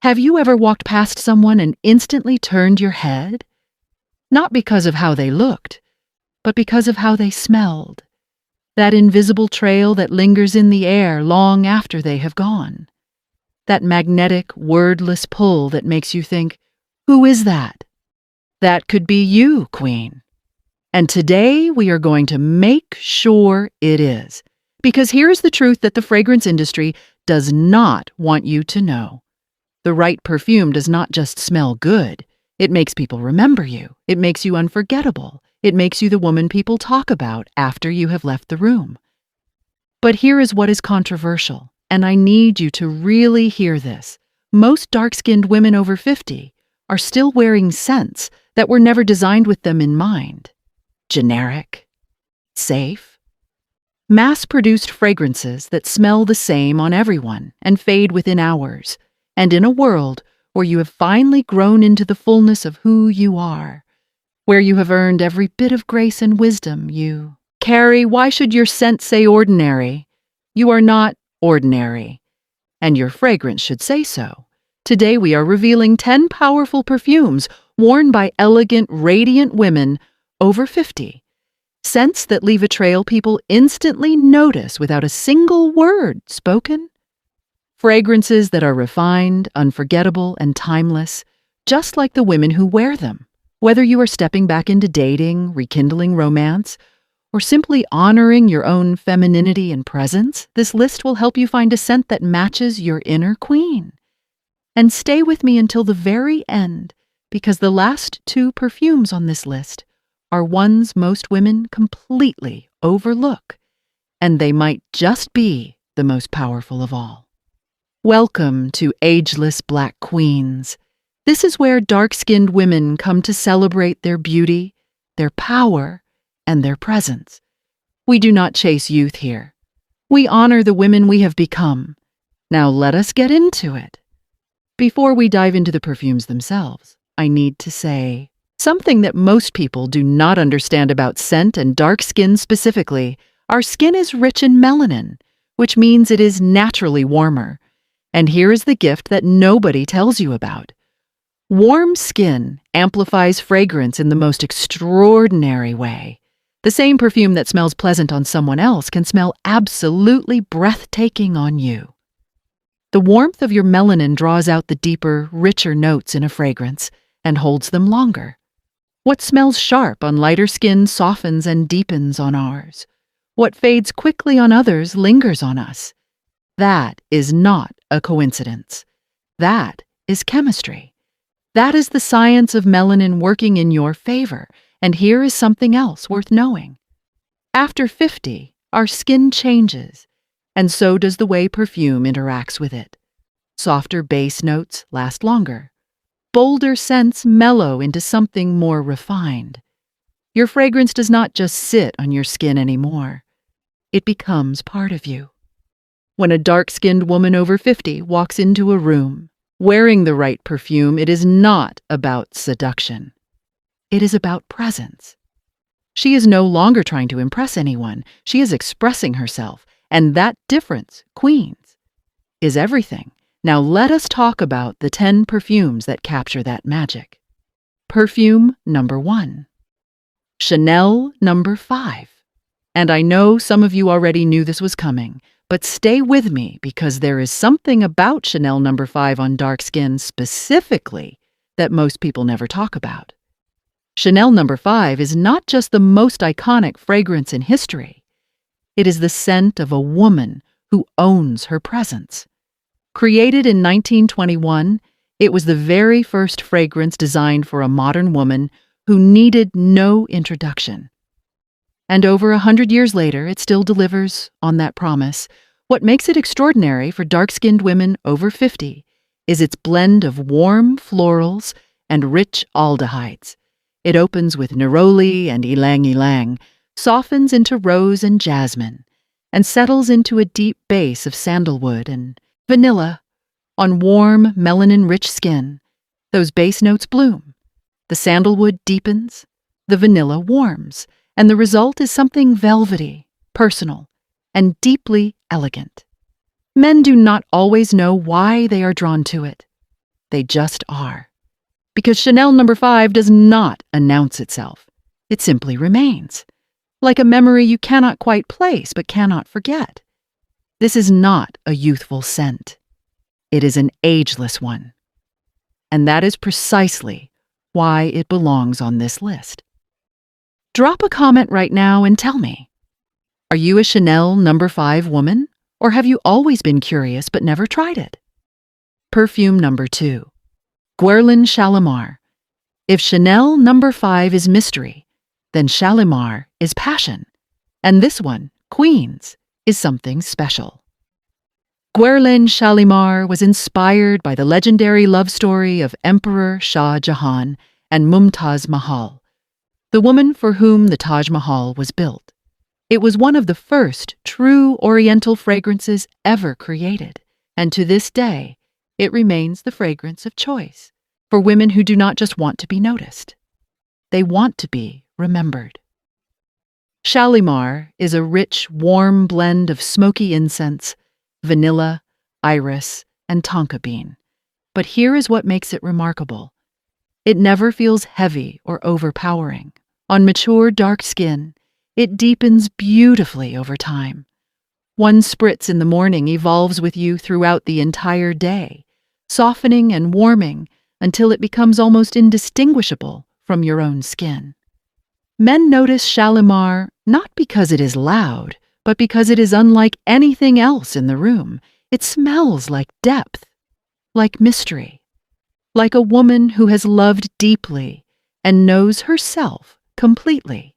Have you ever walked past someone and instantly turned your head? Not because of how they looked, but because of how they smelled. That invisible trail that lingers in the air long after they have gone. That magnetic, wordless pull that makes you think, who is that? That could be you, Queen. And today we are going to make sure it is. Because here's the truth that the fragrance industry does not want you to know. The right perfume does not just smell good. It makes people remember you. It makes you unforgettable. It makes you the woman people talk about after you have left the room. But here is what is controversial, and I need you to really hear this. Most dark-skinned women over 50 are still wearing scents that were never designed with them in mind. Generic, safe, mass-produced fragrances that smell the same on everyone and fade within hours, and in a world where you have finally grown into the fullness of who you are, where you have earned every bit of grace and wisdom you carry. Why should your scent say ordinary? You are not ordinary, and your fragrance should say so. Today we are revealing 10 powerful perfumes worn by elegant, radiant women over 50. Scents that leave a trail people instantly notice without a single word spoken. Fragrances that are refined, unforgettable, and timeless, just like the women who wear them. Whether you are stepping back into dating, rekindling romance, or simply honoring your own femininity and presence, this list will help you find a scent that matches your inner queen. And stay with me until the very end, because the last 2 perfumes on this list are ones most women completely overlook, and they might just be the most powerful of all. Welcome to Ageless Black Queens. This is where dark-skinned women come to celebrate their beauty, their power, and their presence. We do not chase youth here. We honor the women we have become. Now let us get into it. Before we dive into the perfumes themselves, I need to say something that most people do not understand about scent and dark skin specifically. Our skin is rich in melanin, which means it is naturally warmer. And here is the gift that nobody tells you about. Warm skin amplifies fragrance in the most extraordinary way. The same perfume that smells pleasant on someone else can smell absolutely breathtaking on you. The warmth of your melanin draws out the deeper, richer notes in a fragrance and holds them longer. What smells sharp on lighter skin softens and deepens on ours. What fades quickly on others lingers on us. That is not a coincidence. That is chemistry. That is the science of melanin working in your favor. And here is something else worth knowing. After 50, our skin changes, and so does the way perfume interacts with it. Softer base notes last longer. Bolder scents mellow into something more refined. Your fragrance does not just sit on your skin anymore. It becomes part of you. When a dark-skinned woman over 50 walks into a room, wearing the right perfume, it is not about seduction. It is about presence. She is no longer trying to impress anyone. She is expressing herself, and that difference, Queens, is everything. Now let us talk about the 10 perfumes that capture that magic. Perfume number 1. Chanel number 5. And I know some of you already knew this was coming, but stay with me because there is something about Chanel number 5 on dark skin specifically that most people never talk about. Chanel number 5 is not just the most iconic fragrance in history. It is the scent of a woman who owns her presence. Created in 1921, it was the very first fragrance designed for a modern woman who needed no introduction. And over 100 years later, it still delivers on that promise. What makes it extraordinary for dark-skinned women over 50 is its blend of warm florals and rich aldehydes. It opens with neroli and ylang-ylang, softens into rose and jasmine, and settles into a deep base of sandalwood and vanilla. On warm, melanin-rich skin, those base notes bloom. The sandalwood deepens, the vanilla warms, and the result is something velvety, personal, and deeply elegant. Men do not always know why they are drawn to it. They just are. Because Chanel No. 5 does not announce itself. It simply remains, like a memory you cannot quite place but cannot forget. This is not a youthful scent. It is an ageless one. And that is precisely why it belongs on this list. Drop a comment right now and tell me, are you a Chanel No. 5 woman, or have you always been curious but never tried it? Perfume No. 2. Guerlain Shalimar. If Chanel No. 5 is mystery, then Shalimar is passion, and this one, Queens, is something special. Guerlain Shalimar was inspired by the legendary love story of Emperor Shah Jahan and Mumtaz Mahal, the woman for whom the Taj Mahal was built. It was one of the first true Oriental fragrances ever created, and to this day, it remains the fragrance of choice for women who do not just want to be noticed. They want to be remembered. Shalimar is a rich, warm blend of smoky incense, vanilla, iris, and tonka bean. But here is what makes it remarkable. It never feels heavy or overpowering. On mature, dark skin, it deepens beautifully over time. One spritz in the morning evolves with you throughout the entire day, softening and warming until it becomes almost indistinguishable from your own skin. Men notice Shalimar not because it is loud, but because it is unlike anything else in the room. It smells like depth, like mystery, like a woman who has loved deeply and knows herself completely.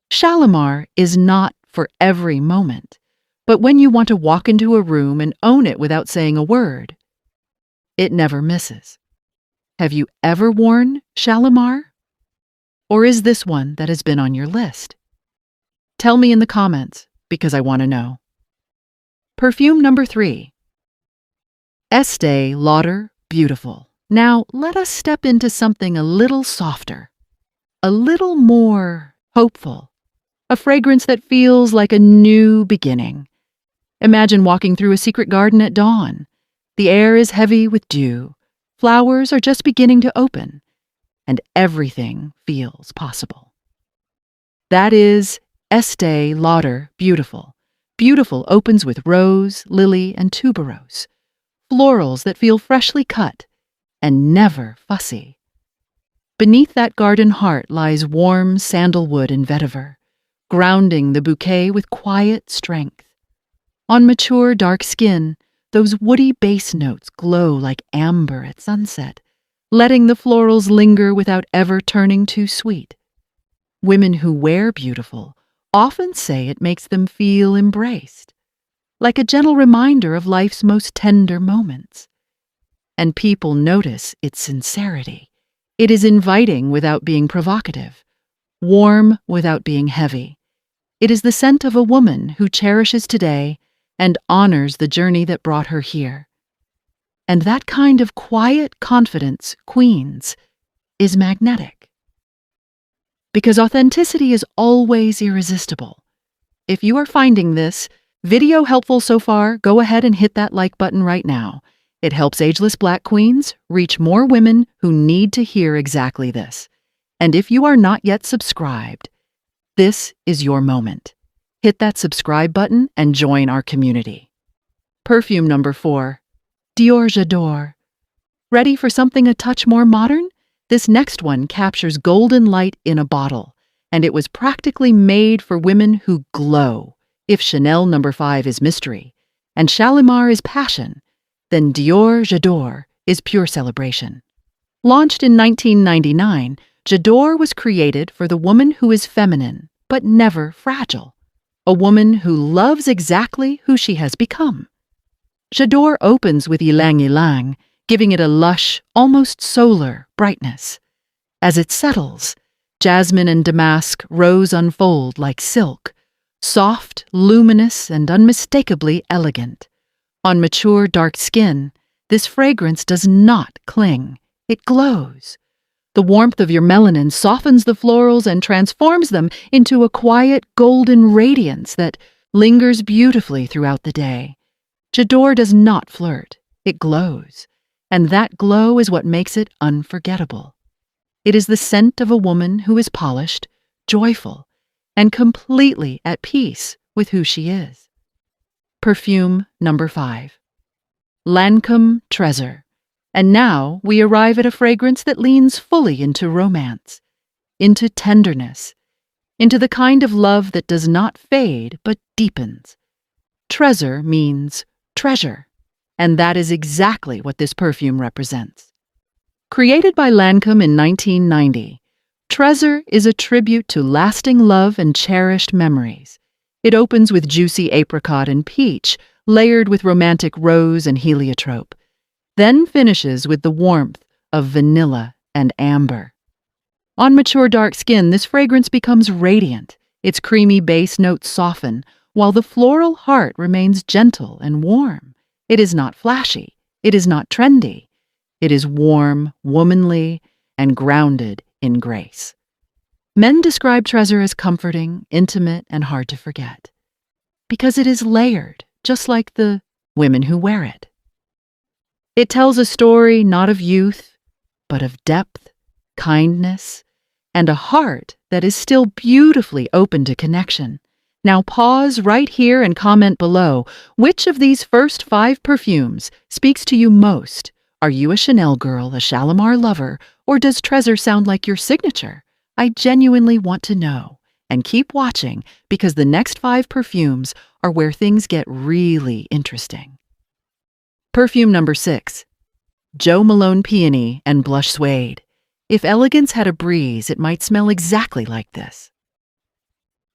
Shalimar is not for every moment, but when you want to walk into a room and own it without saying a word, it never misses. Have you ever worn Shalimar? Or is this one that has been on your list? Tell me in the comments, because I want to know. Perfume No. 3. Estee Lauder Beautiful. Now, let us step into something a little softer, a little more hopeful, a fragrance that feels like a new beginning. Imagine walking through a secret garden at dawn. The air is heavy with dew, flowers are just beginning to open, and everything feels possible. That is Estee Lauder Beautiful. Beautiful opens with rose, lily, and tuberose, florals that feel freshly cut and never fussy. Beneath that garden heart lies warm sandalwood and vetiver, grounding the bouquet with quiet strength. On mature, dark skin, those woody bass notes glow like amber at sunset, letting the florals linger without ever turning too sweet. Women who wear beautiful often say it makes them feel embraced, like a gentle reminder of life's most tender moments. And people notice its sincerity. It is inviting without being provocative, warm without being heavy. It is the scent of a woman who cherishes today and honors the journey that brought her here. And that kind of quiet confidence, Queens, is magnetic. Because authenticity is always irresistible. If you are finding this video helpful so far, go ahead and hit that like button right now. It helps Ageless Black Queens reach more women who need to hear exactly this. And if you are not yet subscribed, this is your moment. Hit that subscribe button and join our community. Perfume No. 4. Dior J'adore. Ready for something a touch more modern? This next one captures golden light in a bottle, and it was practically made for women who glow. If Chanel No. 5 is mystery, and Shalimar is passion, then Dior J'adore is pure celebration. Launched in 1999, J'adore was created for the woman who is feminine, but never fragile. A woman who loves exactly who she has become. J'adore opens with ylang ylang, giving it a lush, almost solar brightness. As it settles, jasmine and damask rose unfold like silk, soft, luminous, and unmistakably elegant. On mature, dark skin, this fragrance does not cling. It glows. The warmth of your melanin softens the florals and transforms them into a quiet, golden radiance that lingers beautifully throughout the day. J'adore does not flirt. It glows. and that glow is what makes it unforgettable. It is the scent of a woman who is polished, joyful, and completely at peace with who she is. Perfume number 5. Lancôme Trésor. And now we arrive at a fragrance that leans fully into romance, into tenderness, into the kind of love that does not fade but deepens. Trésor means treasure, and that is exactly what this perfume represents. Created by Lancôme in 1990, Trésor is a tribute to lasting love and cherished memories. It opens with juicy apricot and peach, layered with romantic rose and heliotrope, then finishes with the warmth of vanilla and amber. On mature dark skin, this fragrance becomes radiant. Its creamy base notes soften, while the floral heart remains gentle and warm. It is not flashy. It is not trendy. It is warm, womanly, and grounded in grace. Men describe Trésor as comforting, intimate, and hard to forget, because it is layered, just like the women who wear it. It tells a story not of youth, but of depth, kindness, and a heart that is still beautifully open to connection. Now pause right here and comment below, which of these first 5 perfumes speaks to you most? Are you a Chanel girl, a Shalimar lover, or does Trésor sound like your signature? I genuinely want to know. And keep watching, because the next 5 perfumes are where things get really interesting. Perfume number 6. Jo Malone Peony and Blush Suede. If elegance had a breeze, it might smell exactly like this.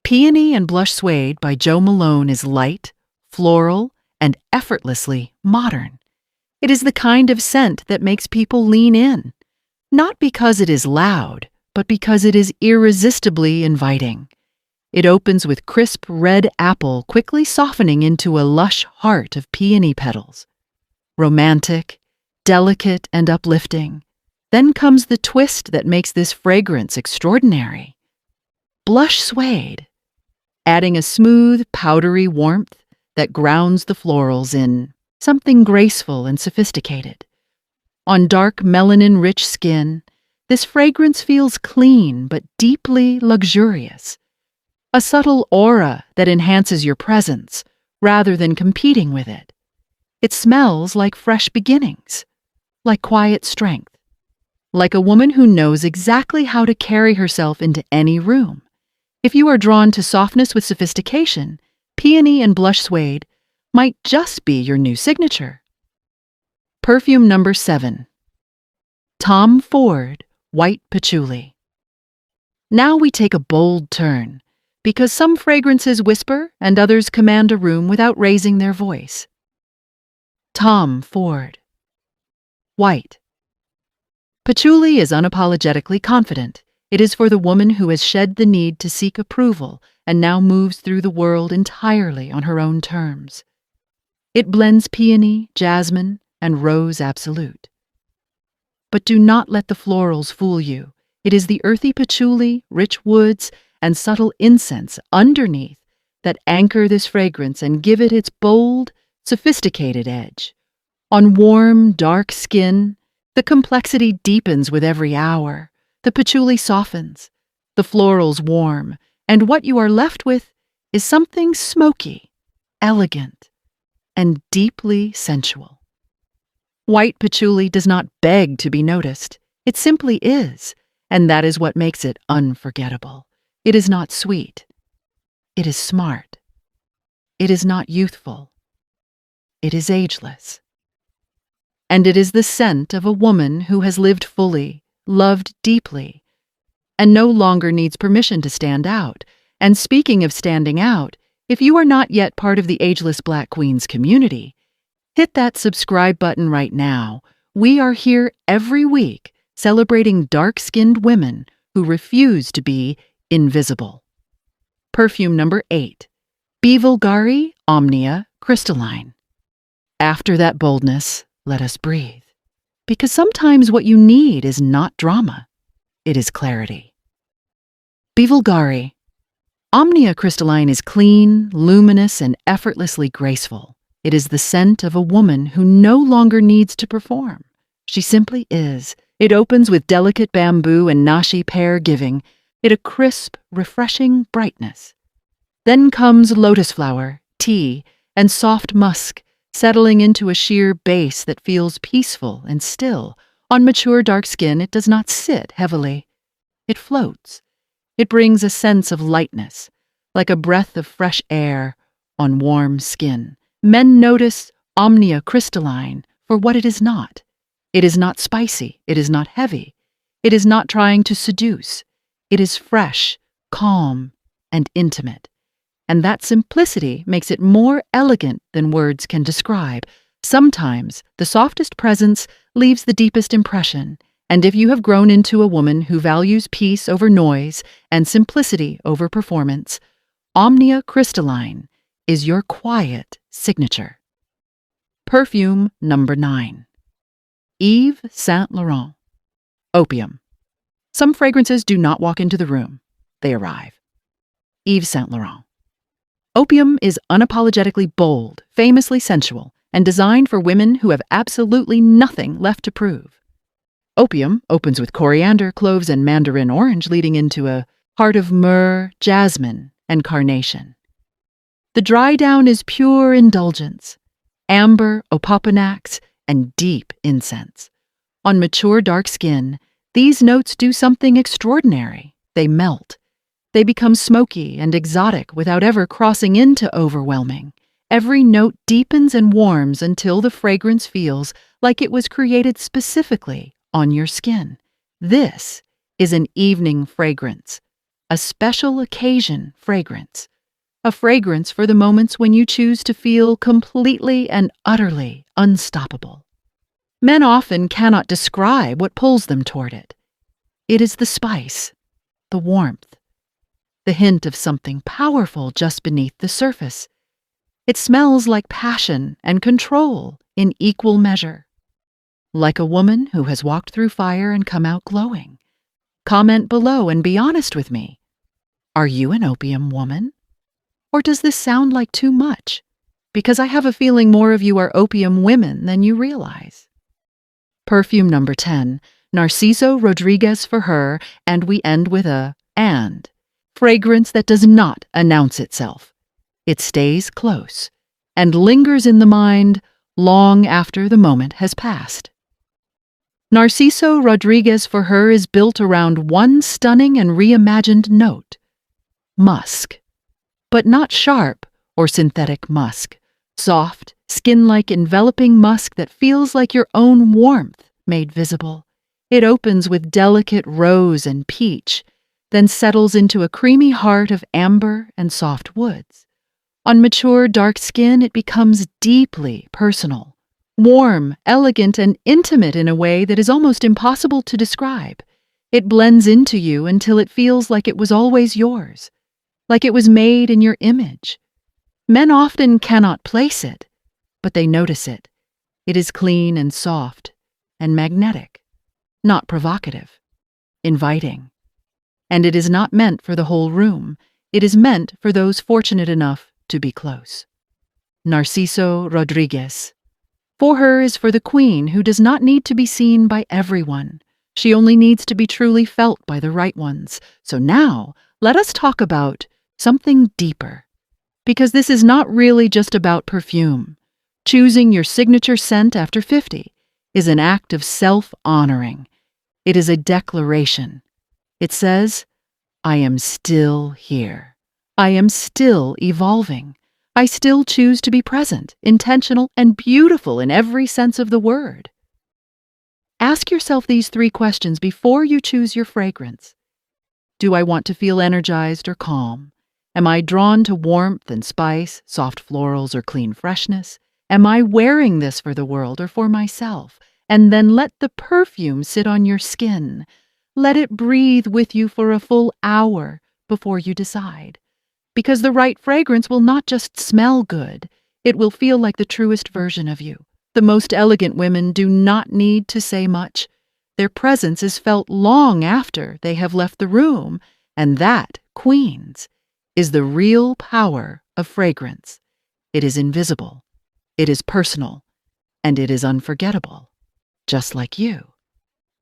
Peony and Blush Suede by Jo Malone is light, floral, and effortlessly modern. It is the kind of scent that makes people lean in, not because it is loud, but because it is irresistibly inviting. It opens with crisp red apple quickly softening into a lush heart of peony petals. Romantic, delicate, and uplifting. Then comes the twist that makes this fragrance extraordinary. Blush Suede, adding a smooth, powdery warmth that grounds the florals in something graceful and sophisticated. On dark melanin-rich skin, this fragrance feels clean but deeply luxurious. A subtle aura that enhances your presence rather than competing with it. It smells like fresh beginnings, like quiet strength, like a woman who knows exactly how to carry herself into any room. If you are drawn to softness with sophistication, Peony and Blush Suede might just be your new signature. Perfume number 7. Tom Ford White Patchouli. Now we take a bold turn, because some fragrances whisper and others command a room without raising their voice. Tom Ford. White. Patchouli is unapologetically confident. It is for the woman who has shed the need to seek approval and now moves through the world entirely on her own terms. It blends peony, jasmine, and rose absolute. But do not let the florals fool you. It is the earthy patchouli, rich woods, and subtle incense underneath that anchor this fragrance and give it its bold, sophisticated edge. On warm, dark skin, the complexity deepens with every hour. The patchouli softens, the florals warm, and what you are left with is something smoky, elegant, and deeply sensual. White patchouli does not beg to be noticed. It simply is, and that is what makes it unforgettable. It is not sweet. It is smart. It is not youthful. It is ageless. And it is the scent of a woman who has lived fully, loved deeply, and no longer needs permission to stand out. And speaking of standing out, if you are not yet part of the Ageless Black Queens community, hit that subscribe button right now. We are here every week celebrating dark-skinned women who refuse to be invisible. Perfume number 8. Bvlgari Omnia Crystalline. After that boldness, let us breathe. Because sometimes what you need is not drama, it is clarity. Bvlgari. Omnia Crystalline is clean, luminous, and effortlessly graceful. It is the scent of a woman who no longer needs to perform. She simply is. It opens with delicate bamboo and nashi pear giving it a crisp, refreshing brightness. Then comes lotus flower, tea, and soft musk, settling into a sheer base that feels peaceful and still. On mature dark skin, it does not sit heavily. It floats. It brings a sense of lightness, like a breath of fresh air on warm skin. Men notice Omnia Crystalline for what it is not. It is not spicy. It is not heavy. It is not trying to seduce. It is fresh, calm, and intimate. And that simplicity makes it more elegant than words can describe. Sometimes the softest presence leaves the deepest impression, and if you have grown into a woman who values peace over noise and simplicity over performance, Omnia Crystalline is your quiet signature. Perfume number 9. Yves Saint Laurent. Opium. Some fragrances do not walk into the room. They arrive. Yves Saint Laurent. Opium is unapologetically bold, famously sensual, and designed for women who have absolutely nothing left to prove. Opium opens with coriander, cloves, and mandarin orange, leading into a heart of myrrh, jasmine, and carnation. The dry down is pure indulgence, amber, opopanax, and deep incense. On mature dark skin, these notes do something extraordinary. They melt. They become smoky and exotic without ever crossing into overwhelming. Every note deepens and warms until the fragrance feels like it was created specifically on your skin. This is an evening fragrance, a special occasion fragrance, a fragrance for the moments when you choose to feel completely and utterly unstoppable. Men often cannot describe what pulls them toward it. It is the spice, the warmth, the hint of something powerful just beneath the surface. It smells like passion and control in equal measure. Like a woman who has walked through fire and come out glowing. Comment below and be honest with me. Are you an opium woman? Or does this sound like too much? Because I have a feeling more of you are opium women than you realize. Perfume number 10, Narciso Rodriguez for her, and we end with a and. Fragrance that does not announce itself. It stays close and lingers in the mind long after the moment has passed. Narciso Rodriguez for her is built around one stunning and reimagined note. Musk. But not sharp or synthetic musk. Soft, skin-like enveloping musk that feels like your own warmth made visible. It opens with delicate rose and peach, then settles into a creamy heart of amber and soft woods. On mature dark skin, it becomes deeply personal, warm, elegant, and intimate in a way that is almost impossible to describe. It blends into you until it feels like it was always yours, like it was made in your image. Men often cannot place it, but they notice it. It is clean and soft and magnetic, not provocative, inviting. And it is not meant for the whole room. It is meant for those fortunate enough to be close. Narciso Rodriguez. For her is for the queen who does not need to be seen by everyone. She only needs to be truly felt by the right ones. So now, let us talk about something deeper. Because this is not really just about perfume. Choosing your signature scent after 50 is an act of self-honoring. It is a declaration. It says, I am still here. I am still evolving. I still choose to be present, intentional, and beautiful in every sense of the word. Ask yourself these 3 questions before you choose your fragrance. Do I want to feel energized or calm? Am I drawn to warmth and spice, soft florals, or clean freshness? Am I wearing this for the world or for myself? And then let the perfume sit on your skin. Let it breathe with you for a full hour before you decide. Because the right fragrance will not just smell good, it will feel like the truest version of you. The most elegant women do not need to say much. Their presence is felt long after they have left the room, and that, queens, is the real power of fragrance. It is invisible, it is personal, and it is unforgettable. just like you.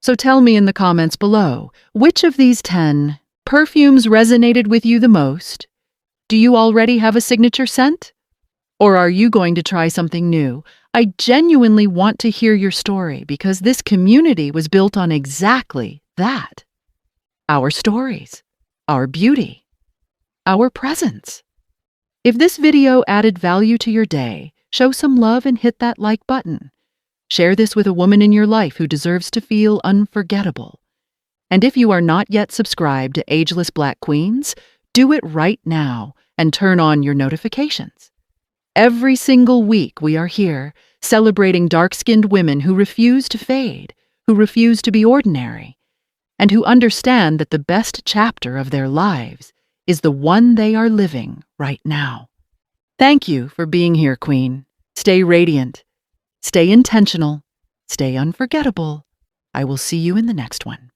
So tell me in the comments below, which of these 10 perfumes resonated with you the most? Do you already have a signature scent? Or are you going to try something new? I genuinely want to hear your story because this community was built on exactly that. Our stories, our beauty, our presence. If this video added value to your day, show some love and hit that like button. Share this with a woman in your life who deserves to feel unforgettable. And if you are not yet subscribed to Ageless Black Queens, do it right now and turn on your notifications. Every single week we are here celebrating dark-skinned women who refuse to fade, who refuse to be ordinary, and who understand that the best chapter of their lives is the one they are living right now. Thank you for being here, Queen. Stay radiant. Stay intentional, stay unforgettable. I will see you in the next one.